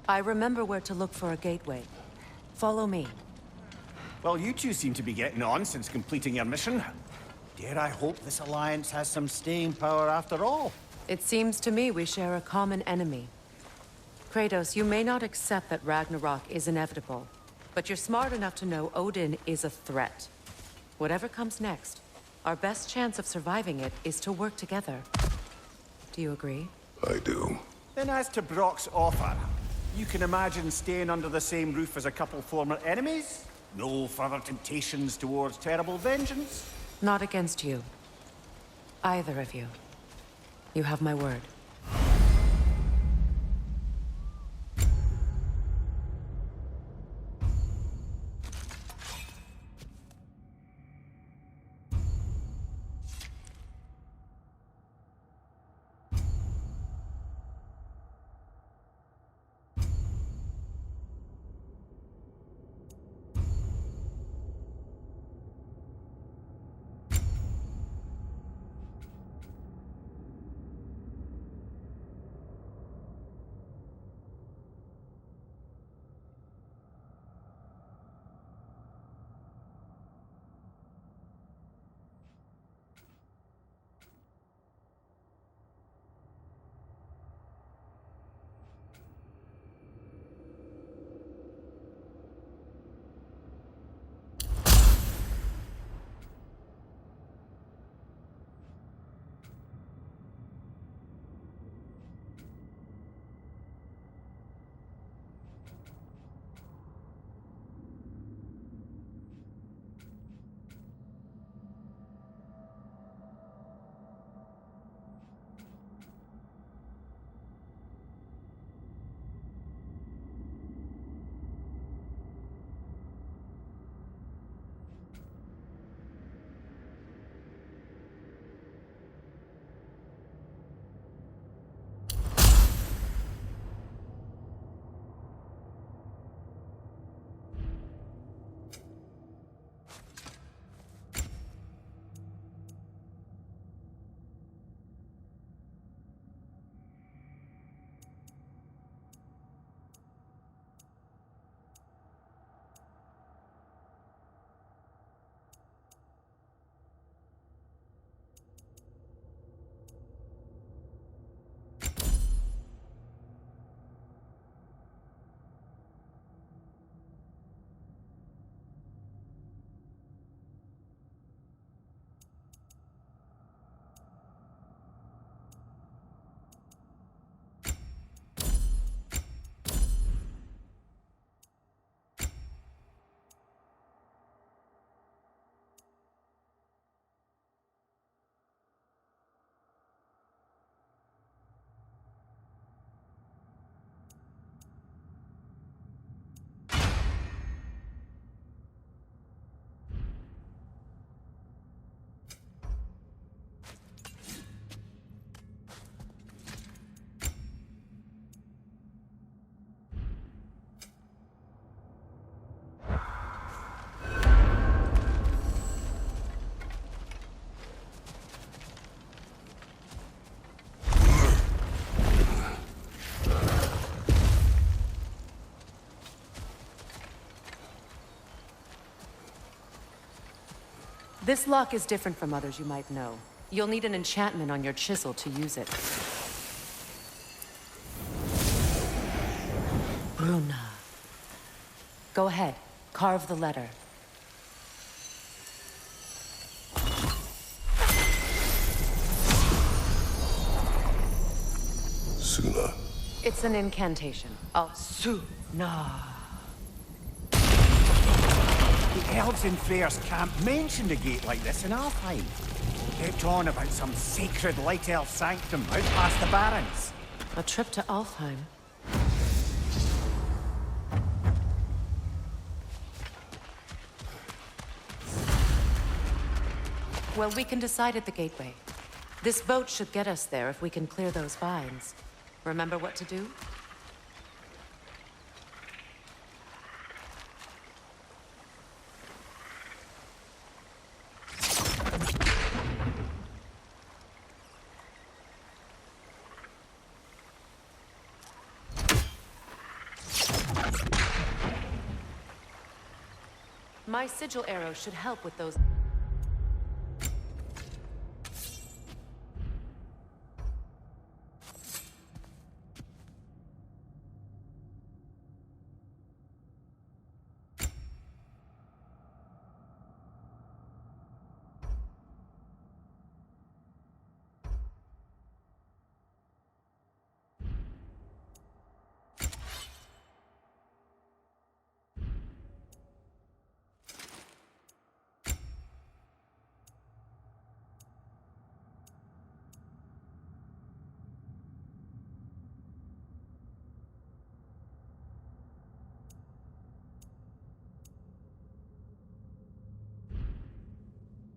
I remember where to look for a gateway. Follow me. Well, you two seem to be getting on since completing your mission. Dare I hope this alliance has some staying power after all? It seems to me we share a common enemy. Kratos, you may not accept that Ragnarok is inevitable, but you're smart enough to know Odin is a threat. Whatever comes next, our best chance of surviving it is to work together. Do you agree? I do. Then as to Brock's offer, you can imagine staying under the same roof as a couple former enemies? No further temptations towards terrible vengeance? Not against you. Either of you. You have my word. This lock is different from others you might know. You'll need an enchantment on your chisel to use it. Bruna. Go ahead. Carve the letter. Suna. It's an incantation. Suna. The elves in Freyr's camp mentioned a gate like this in Alfheim. Kept on about some sacred light elf sanctum out past the barrens. A trip to Alfheim. Well, we can decide at the gateway. This boat should get us there if we can clear those vines. Remember what to do? My sigil arrow should help with those.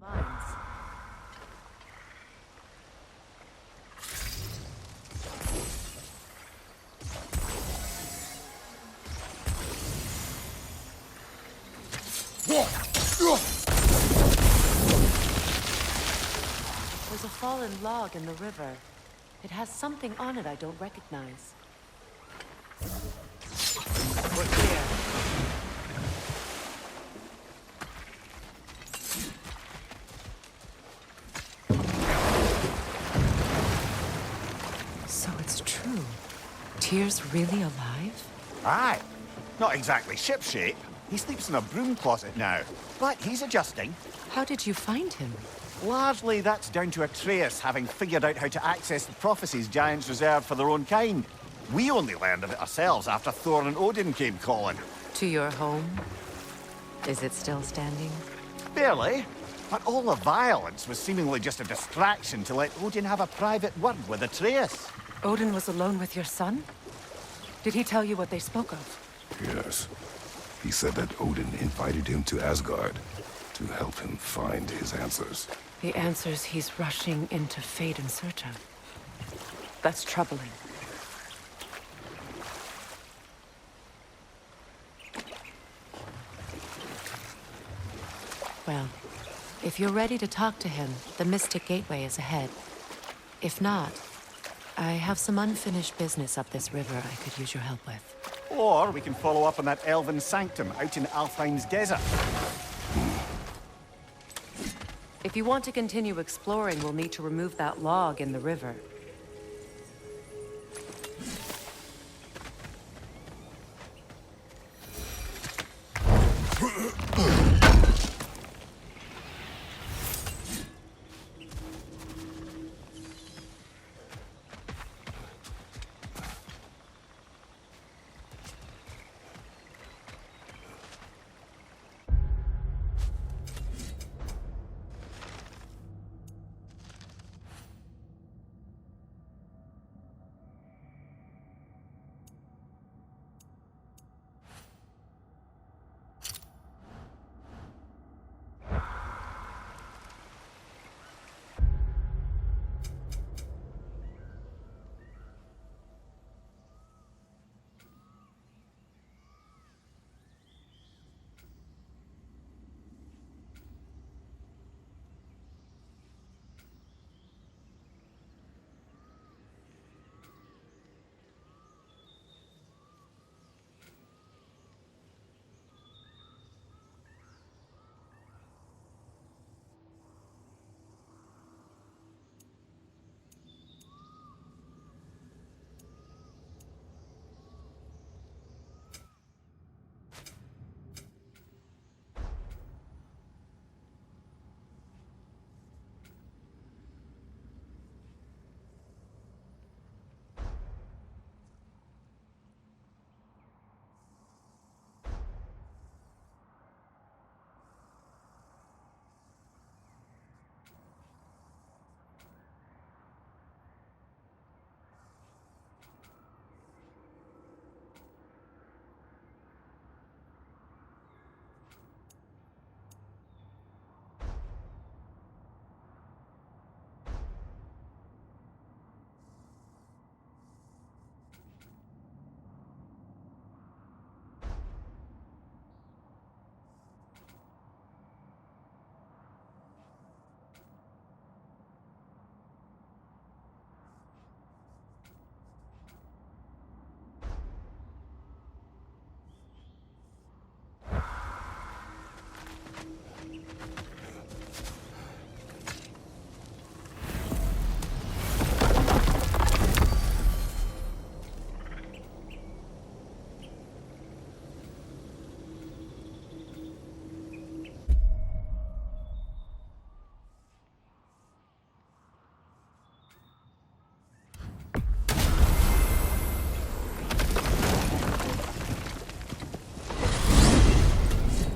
Vines. There's a fallen log in the river. It has something on it I don't recognize. We're clear. So it's true. Tyr's really alive? Aye. Not exactly shipshape. He sleeps in a broom closet now. But he's adjusting. How did you find him? Largely, that's down to Atreus having figured out how to access the prophecies giants reserved for their own kind. We only learned of it ourselves after Thor and Odin came calling. To your home? Is it still standing? Barely. But all the violence was seemingly just a distraction to let Odin have a private word with Atreus. Odin was alone with your son? Did he tell you what they spoke of? Yes. He said that Odin invited him to Asgard to help him find his answers. The answers he's rushing into fate in search of. That's troubling. Well, if you're ready to talk to him, the Mystic Gateway is ahead. If not, I have some unfinished business up this river I could use your help with. Or we can follow up on that elven sanctum out in Alfheim's desert. If you want to continue exploring, we'll need to remove that log in the river.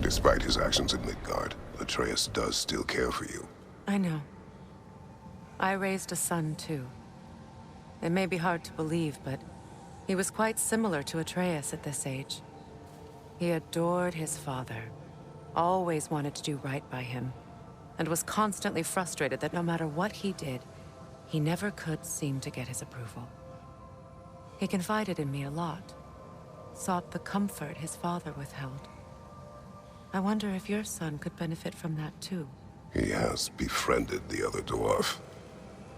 Despite his actions in Midgard, Atreus does still care for you. I know. I raised a son, too. It may be hard to believe, but he was quite similar to Atreus at this age. He adored his father, always wanted to do right by him, and was constantly frustrated that no matter what he did, he never could seem to get his approval. He confided in me a lot, sought the comfort his father withheld. I wonder if your son could benefit from that too. He has befriended the other dwarf.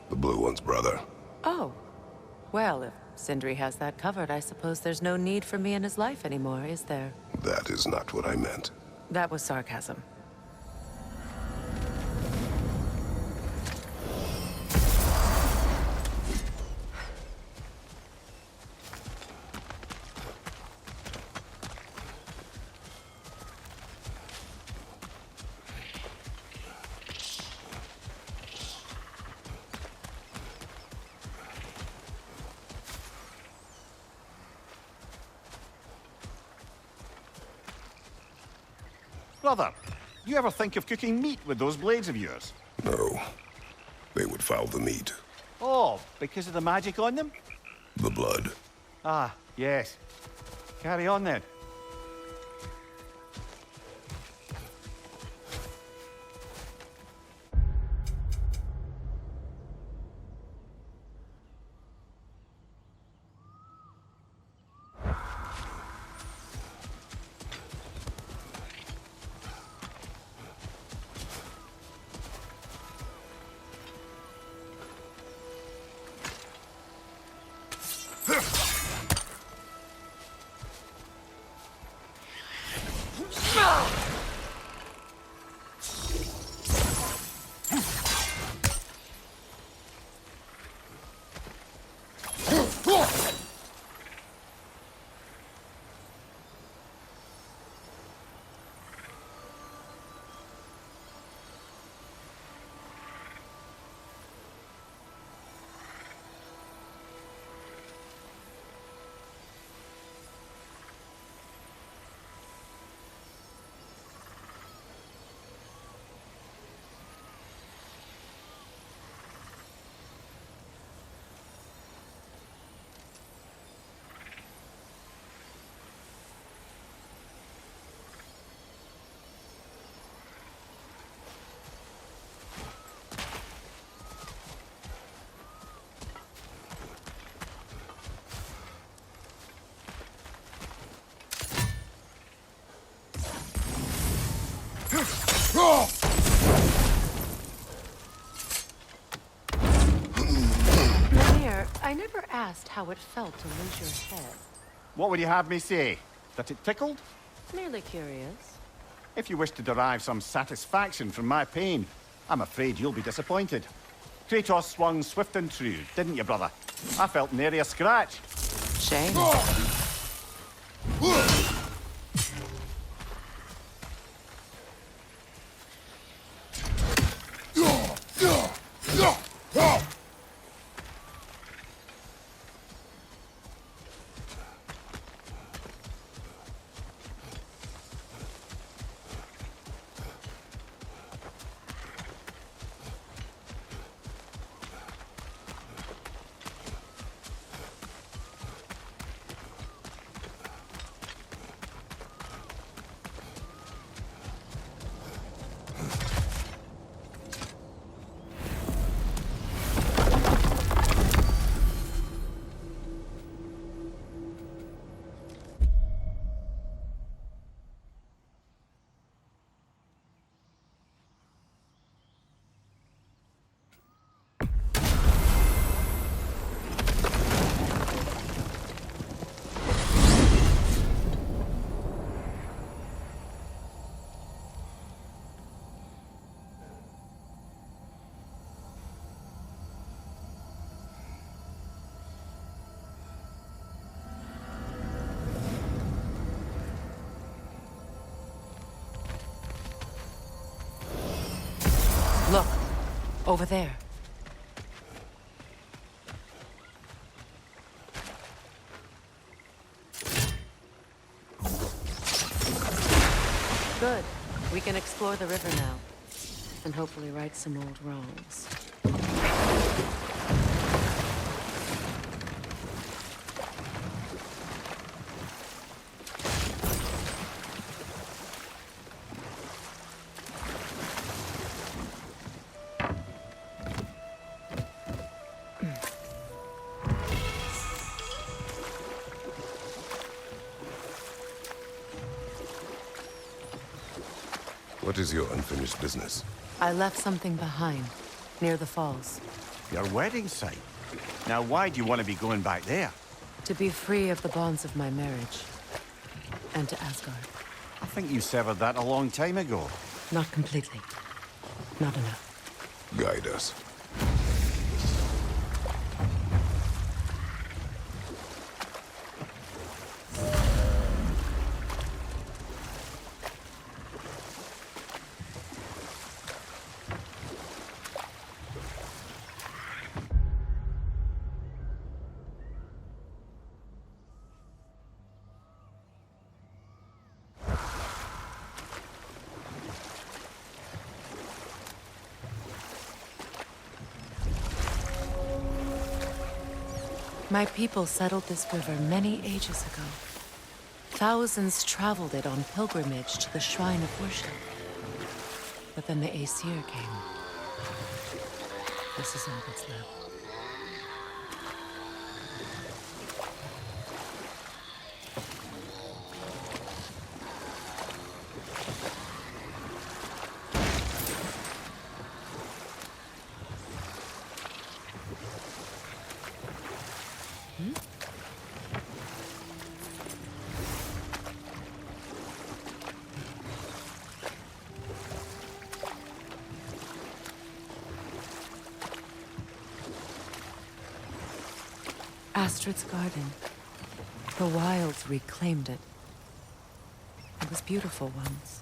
The blue one's brother. Oh. Well, if Sindri has that covered, I suppose there's no need for me in his life anymore, is there? That is not what I meant. That was sarcasm. Brother, you ever think of cooking meat with those blades of yours? No. They would foul the meat. Oh, because of the magic on them? The blood. Ah, yes. Carry on then. Mimir, I never asked how it felt to lose your head. What would you have me say? That it tickled? Merely curious. If you wish to derive some satisfaction from my pain, I'm afraid you'll be disappointed. Kratos swung swift and true, didn't you, brother? I felt nary a scratch. Shame. Look, over there. Good. We can explore the river now. And hopefully right some old wrongs. What is your unfinished business? I left something behind, near the falls. Your wedding site. Now, why do you want to be going back there? To be free of the bonds of my marriage. And to Asgard. I think you severed that a long time ago. Not completely. Not enough. Guide us. My people settled this river many ages ago. Thousands traveled it on pilgrimage to the shrine of worship. But then the Aesir came. This is all that's left. Astrid's garden. The wilds reclaimed it. It was beautiful once.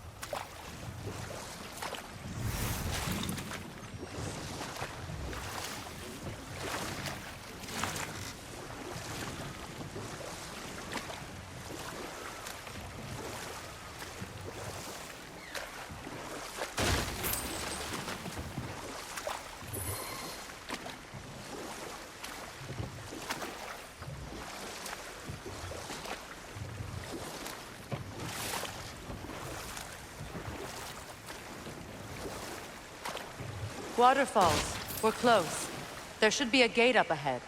Waterfalls. We're close. There should be a gate up ahead.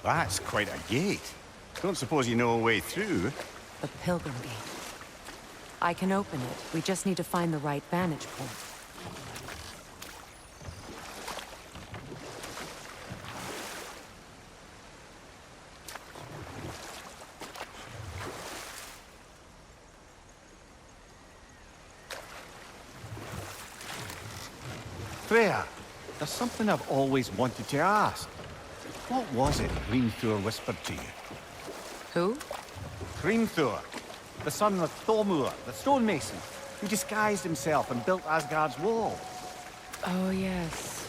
That's quite a gate. Don't suppose you know a way through? The Pilgrim Gate. I can open it. We just need to find the right vantage point. Freya, there's something I've always wanted to ask. What was it Hrimthur whispered to you? Who? Hrimthur, the son of Thormur, the stonemason, who disguised himself and built Asgard's wall. Oh, yes.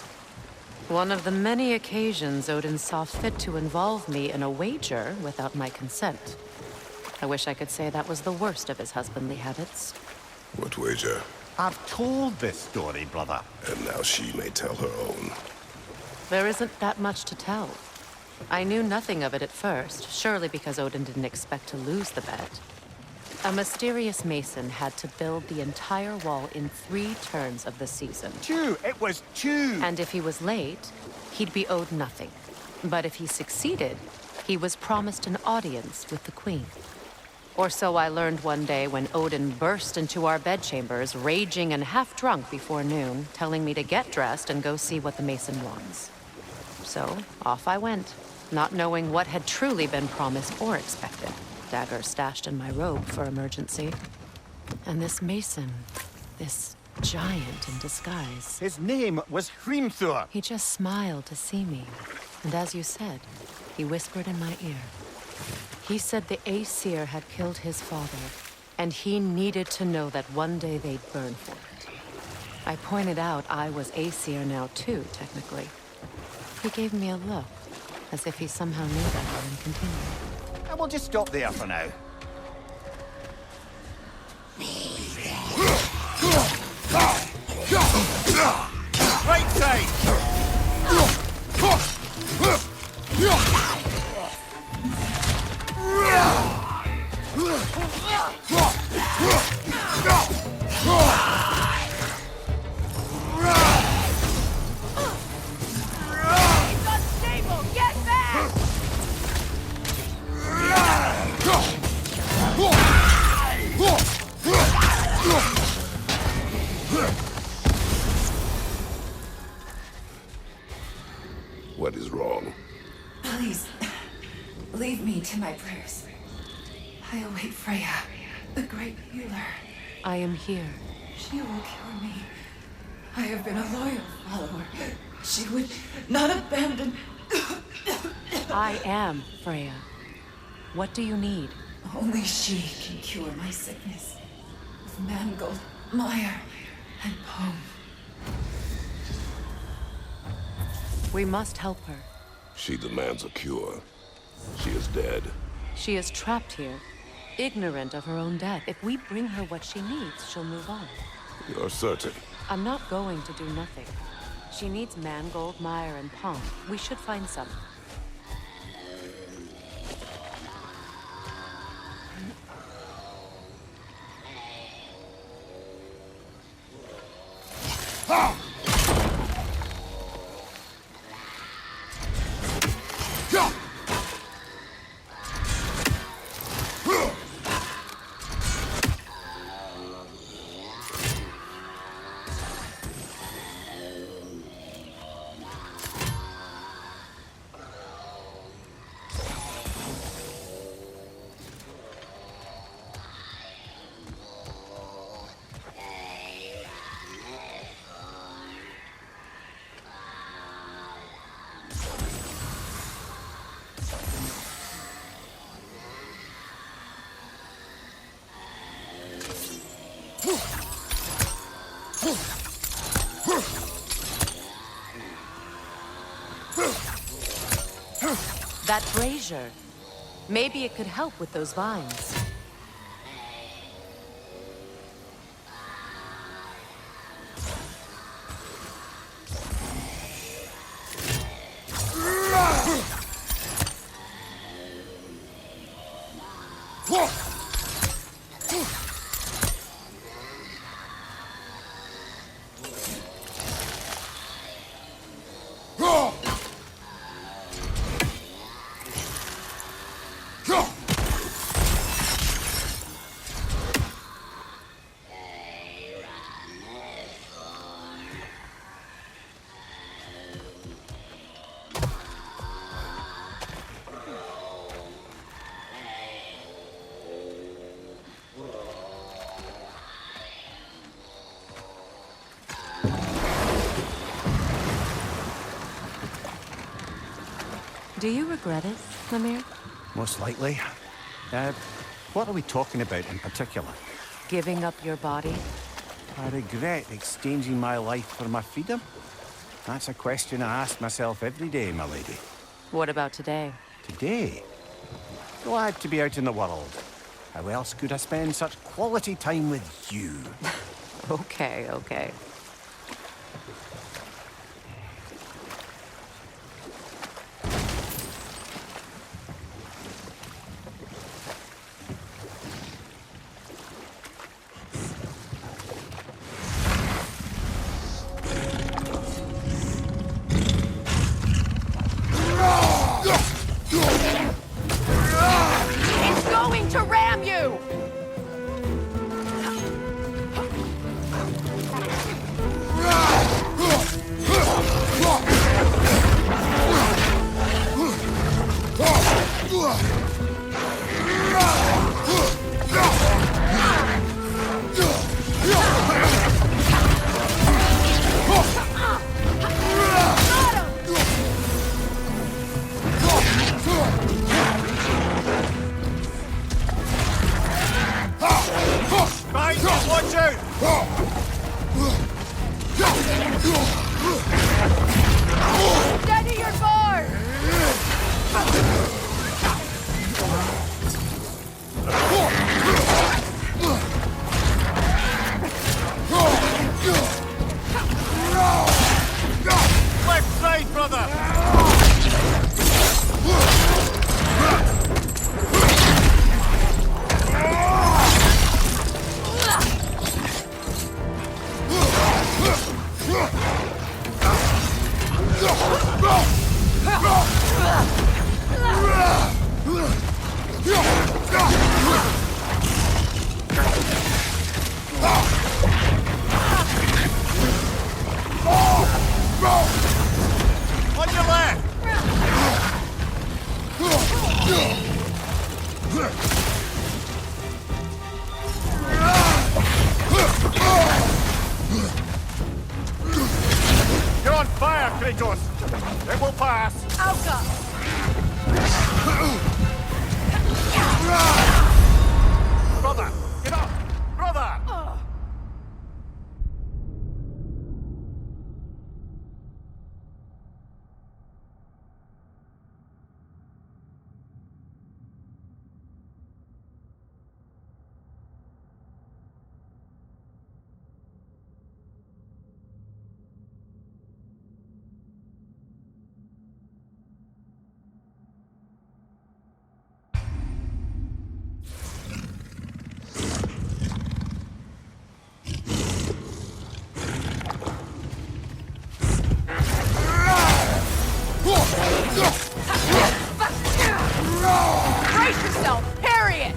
One of the many occasions Odin saw fit to involve me in a wager without my consent. I wish I could say that was the worst of his husbandly habits. What wager? I've told this story, brother. And now she may tell her own. There isn't that much to tell. I knew nothing of it at first, surely because Odin didn't expect to lose the bet. A mysterious mason had to build the entire wall in 3 turns of the season. 2! It was 2! And if he was late, he'd be owed nothing. But if he succeeded, he was promised an audience with the queen. Or so I learned one day when Odin burst into our bedchambers, raging and half-drunk before noon, telling me to get dressed and go see what the mason wants. So, off I went, not knowing what had truly been promised or expected. Dagger stashed in my robe for emergency. And this mason, this giant in disguise. His name was Hrimthur. He just smiled to see me. And as you said, he whispered in my ear. He said the Aesir had killed his father, And he needed to know that one day they'd burn for it. I pointed out I was Aesir now too, technically. He gave me a look, as if he somehow knew better and continued. And we'll just stop there for now. Right side! It's unstable! Get back! What is wrong? Please, leave me to my prayers. I await Freya, the great healer. I am here. She will cure me. I have been a loyal follower. She would not abandon... I am Freya. What do you need? Only she can cure my sickness. Of mangold, mire, and poem. We must help her. She demands a cure. She is dead. She is trapped here, ignorant of her own death. If we bring her what she needs, she'll move on. You're certain? I'm not going to do nothing. She needs mangold, mire, and palm. We should find some. That brazier. Maybe it could help with those vines. Do you regret it, Mimir? Most likely. What are we talking about in particular? Giving up your body? I regret exchanging my life for my freedom? That's a question I ask myself every day, my lady. What about today? Today? Glad to be out in the world. How else could I spend such quality time with you? Okay, okay. It's going to ram you! Watch out! Steady your board! Left side, brother! On your left! You're on fire, Kratos! It will pass! Alka! Brother! Get up! Brother! Brace yourself! Parry it!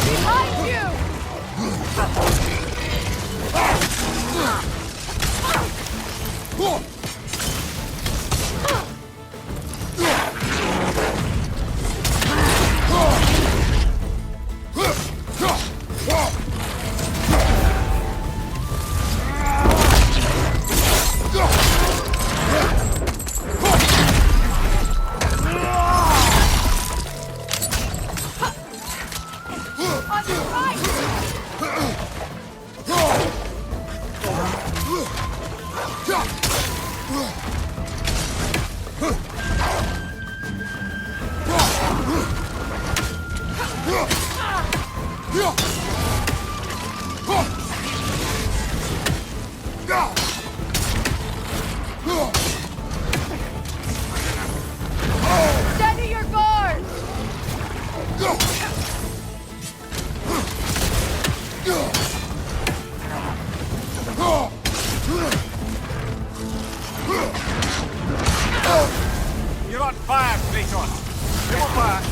Behind you! On your right! Steady your board! You're on fire, Kratos! It will pass!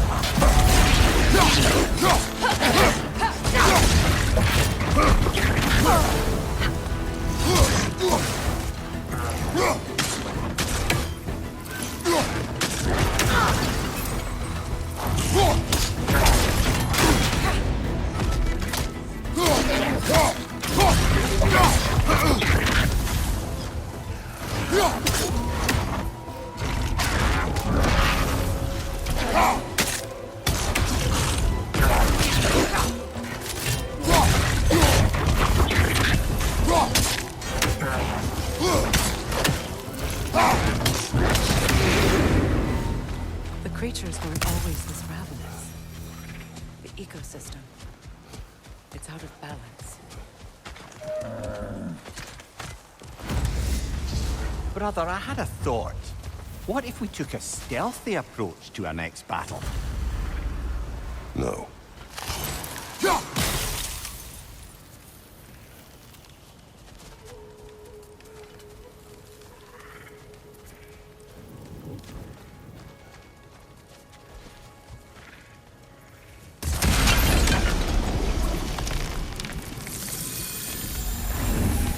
The creatures weren't always this ravenous. The ecosystem. It's out of balance. Brother, I had a thought. What if we took a stealthy approach to our next battle? No.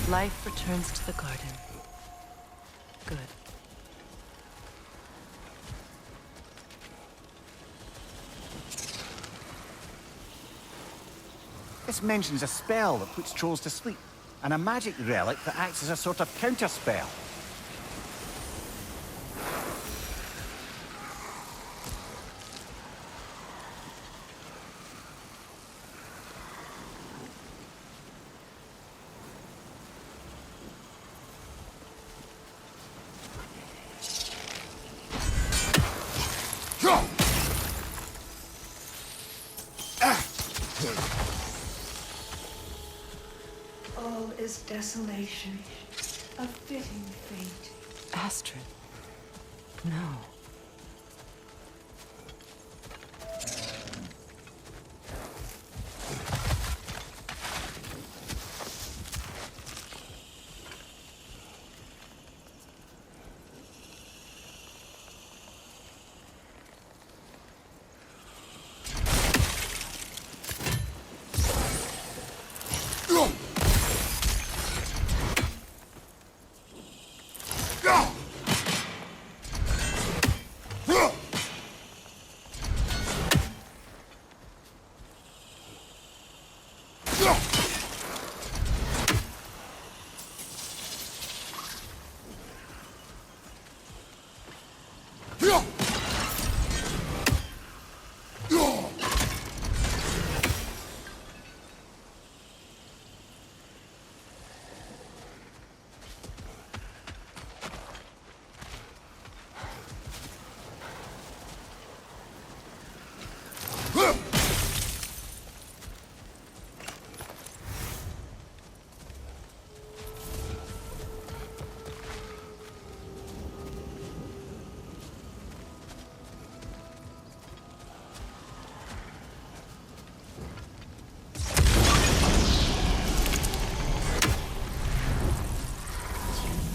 Life returns to the garden. Good. This mentions a spell that puts trolls to sleep, and a magic relic that acts as a sort of counter-spell. All is desolation, a fitting fate. Astrid. No.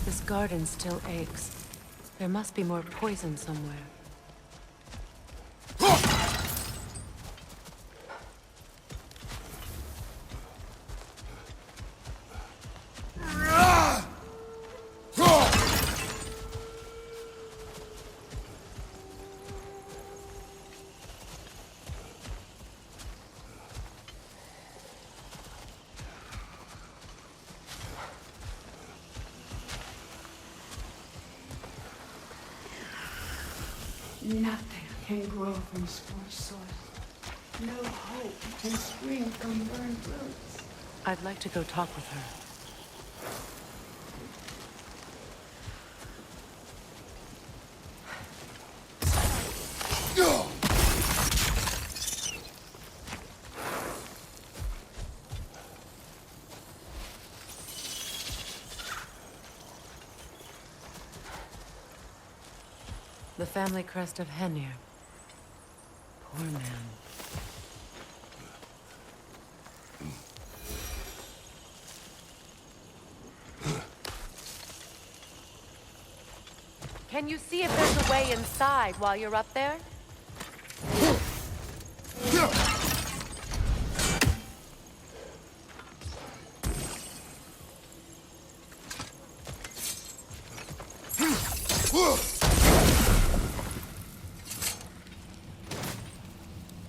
This garden still aches. There must be more poison somewhere. Nothing can grow from scorched soil. No hope can spring from burned roots. I'd like to go talk with her. The family crest of Henir. Poor man. Can you see if there's a way inside while you're up there?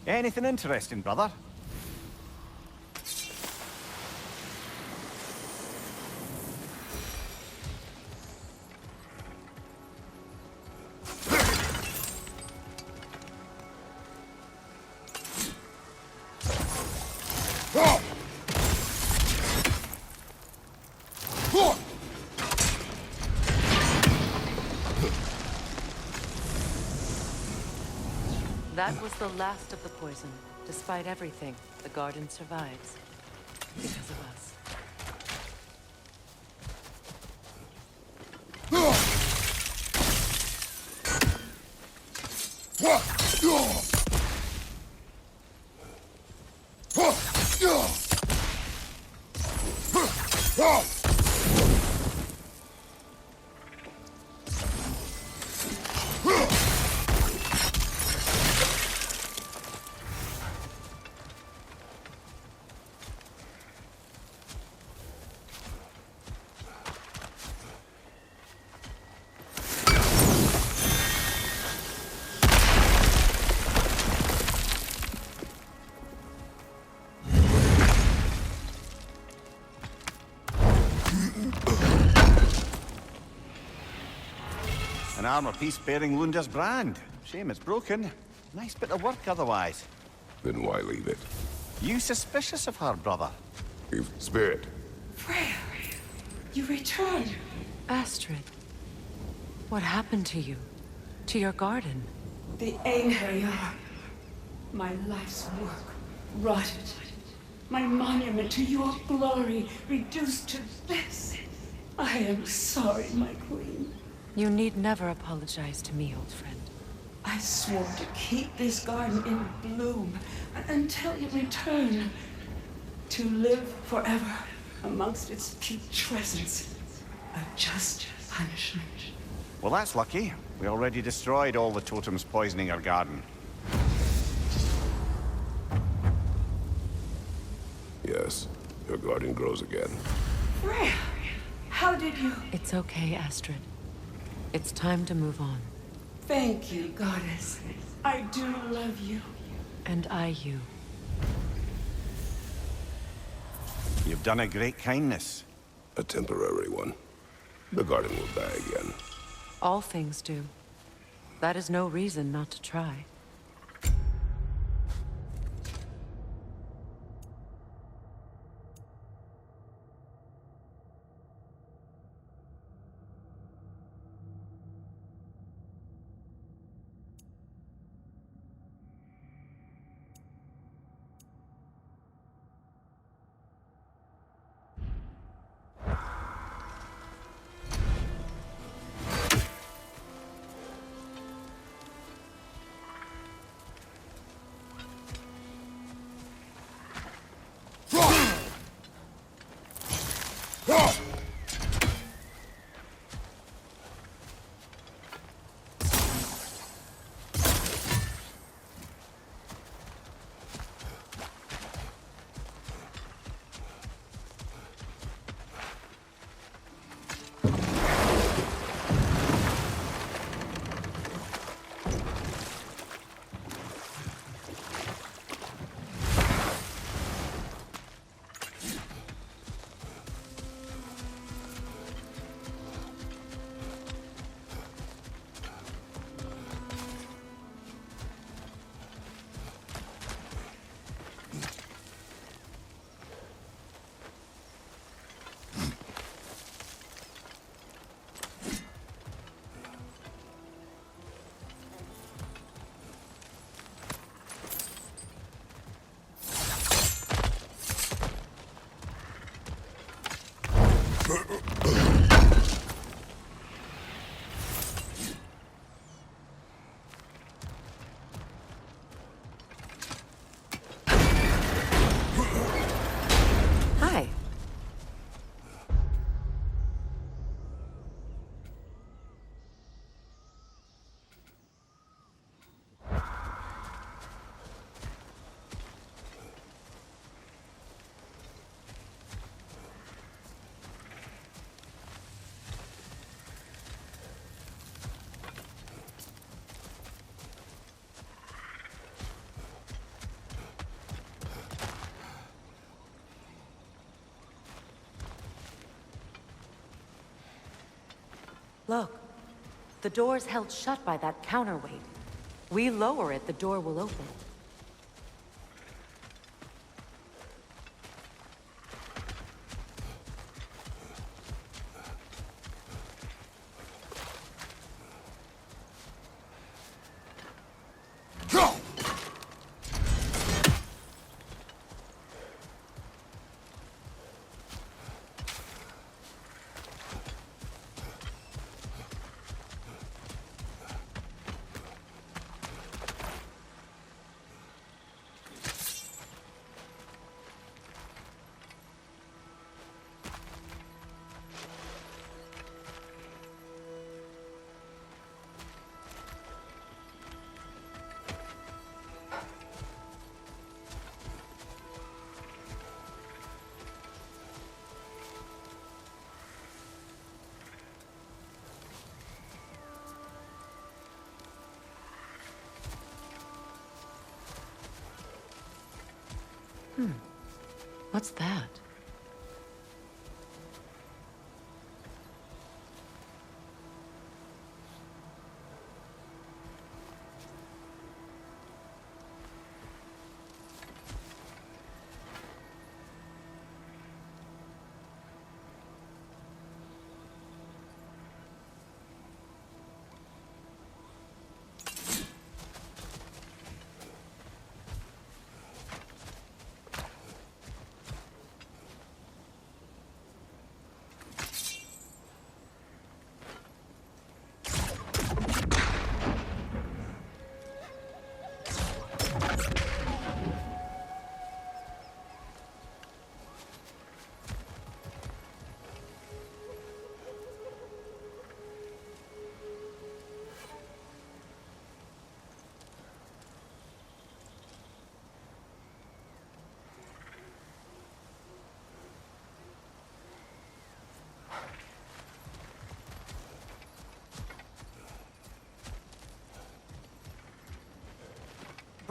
Anything interesting, brother? That was the last of the poison. Despite everything, the garden survives. Because of us. An armor piece bearing Lunda's brand. Shame it's broken. Nice bit of work otherwise. Then why leave it? You suspicious of her, brother? Leave spirit. Freya, you returned. Astrid, what happened to you? To your garden? The anger, my life's work rotted. My monument to your glory reduced to this. I am sorry, my queen. You need never apologize to me, old friend. I swore to keep this garden in bloom until you return. To live forever amongst its putrescence. A just punishment. Well, that's lucky. We already destroyed all the totems poisoning our garden. Yes, your garden grows again. Freya, how did you... It's okay, Astrid. It's time to move on. Thank you, goddess. I do love you. And I you. You've done a great kindness. A temporary one. The garden will die again. All things do. That is no reason not to try. Hi. Look, the door's held shut by that counterweight. We lower it, the door will open. What's that?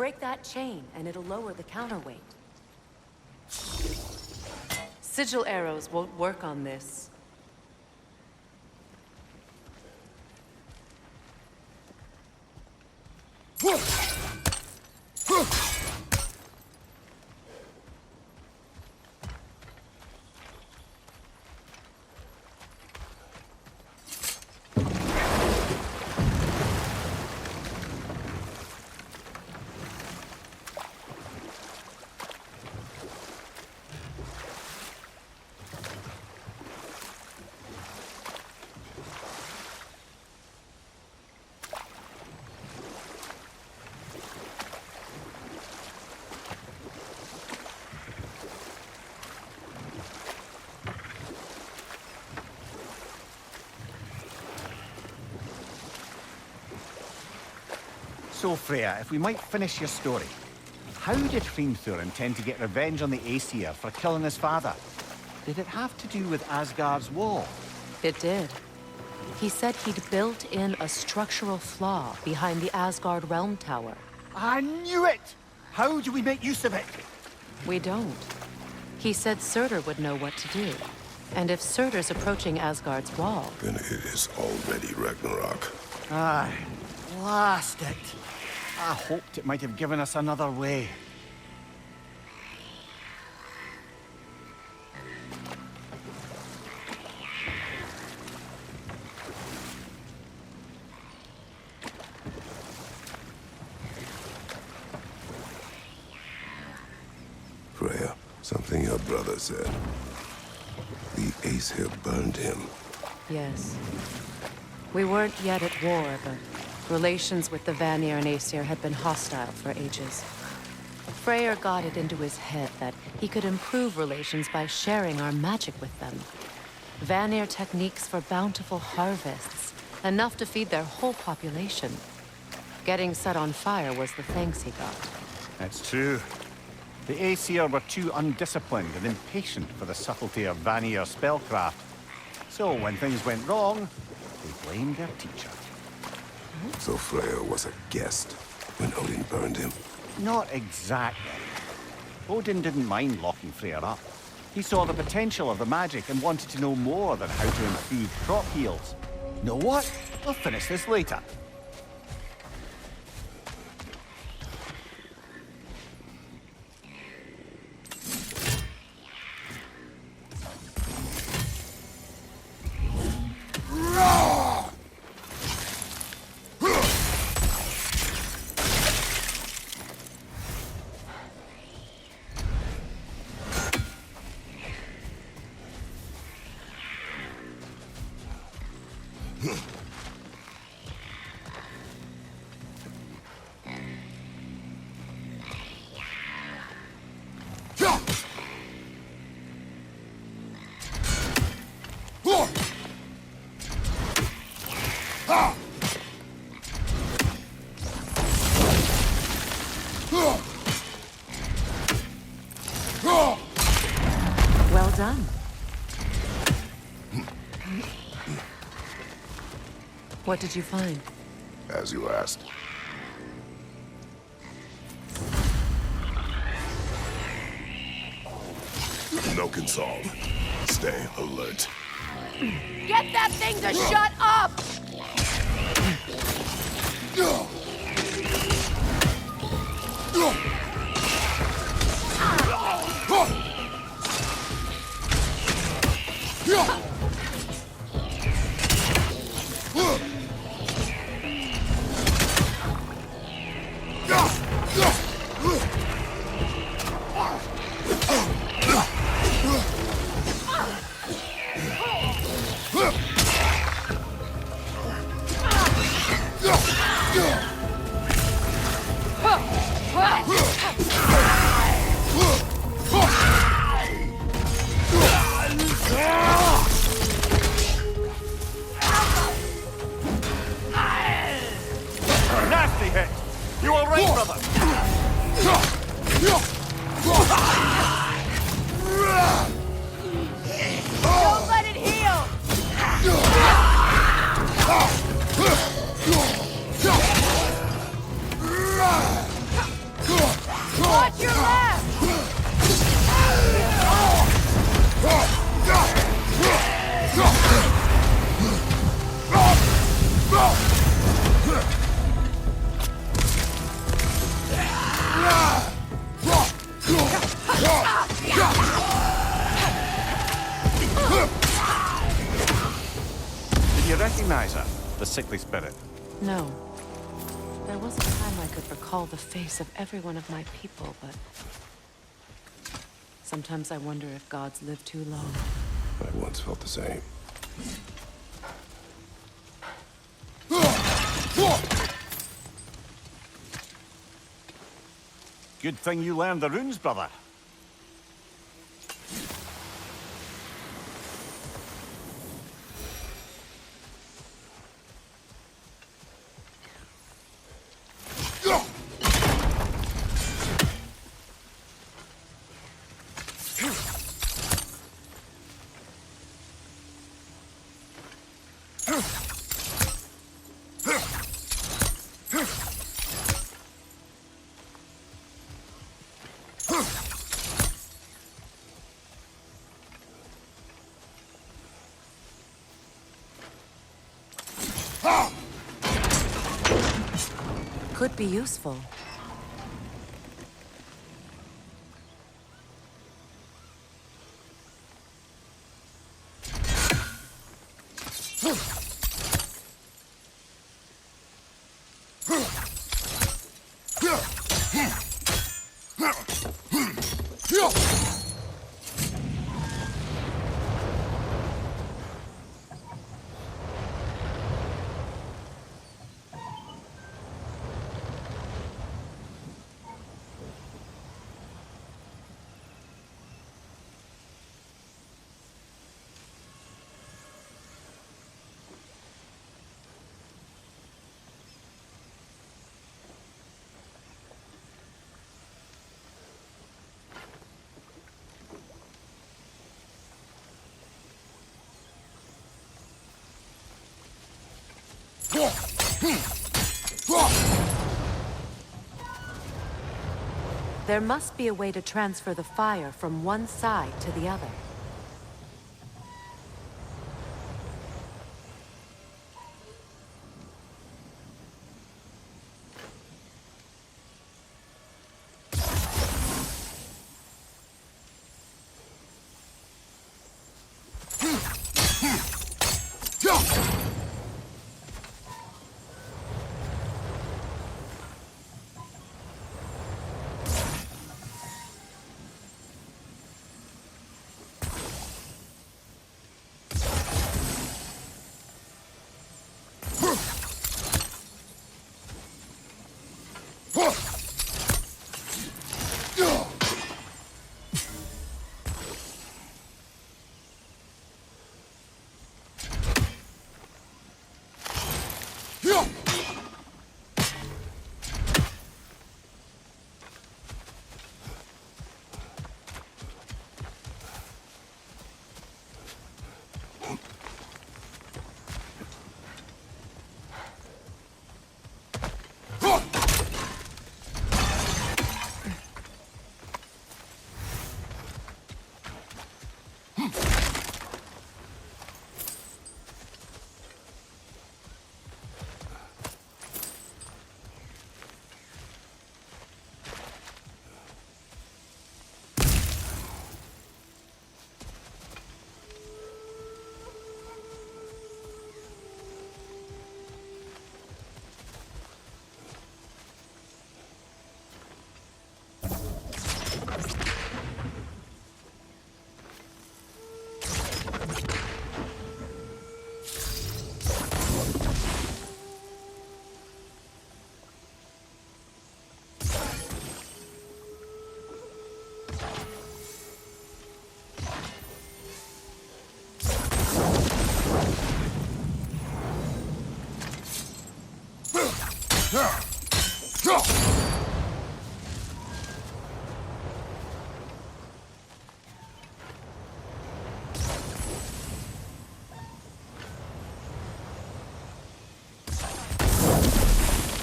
Break that chain, and it'll lower the counterweight. Sigil arrows won't work on this. So, Freya, if we might finish your story. How did Hrimthur intend to get revenge on the Aesir for killing his father? Did it have to do with Asgard's wall? It did. He said he'd built in a structural flaw behind the Asgard Realm Tower. I knew it! How do we make use of it? We don't. He said Surtur would know what to do. And if Surtur's approaching Asgard's wall... Then it is already Ragnarok. Aye, blast it. I hoped it might have given us another way. Freya, something your brother said. The Aesir burned him. Yes. We weren't yet at war, but relations with the Vanir and Aesir had been hostile for ages. Freyr got it into his head that he could improve relations by sharing our magic with them. Vanir techniques for bountiful harvests, enough to feed their whole population. Getting set on fire was the thanks he got. It's true. The Aesir were too undisciplined and impatient for the subtlety of Vanir spellcraft. So when things went wrong, they blamed their teacher. So Freya was a guest when Odin burned him. Not exactly. Odin didn't mind locking Freyr up. He saw the potential of the magic and wanted to know more than how to improve crop yields. Know what? We'll finish this later. Well done. What did you find? As you asked. No can solve. Stay alert. Get that thing to shut up! Did you recognize her? The sickly spirit? No. There was a time I could recall the face of every one of my people, but... sometimes I wonder if gods live too long. I once felt the same. Good thing you learned the runes, brother. Could be useful. There must be a way to transfer the fire from one side to the other.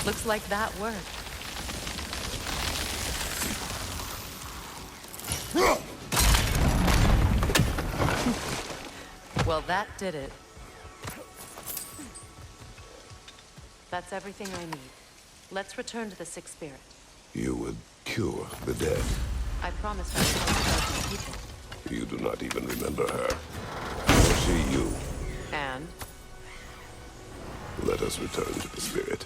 Looks like that worked. Well, that did it. That's everything I need. Let's return to the Sixth Spirit. You would cure the dead. I promised I would help the people. You do not even remember her. Nor she you. And? Let us return to the Spirit.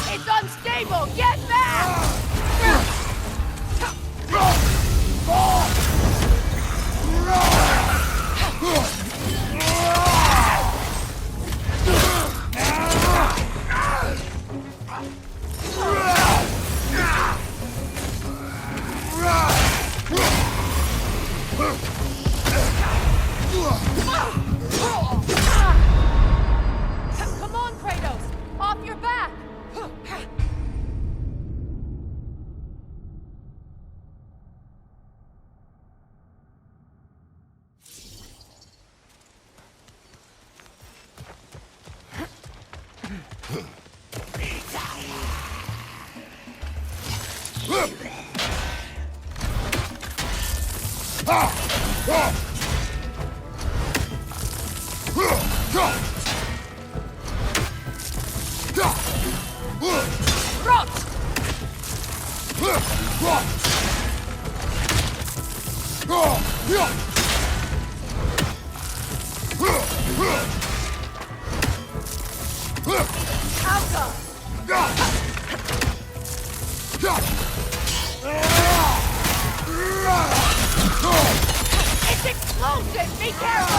It's unstable! Get back! Come on, Kratos! Off your back! It's explosive! Be careful!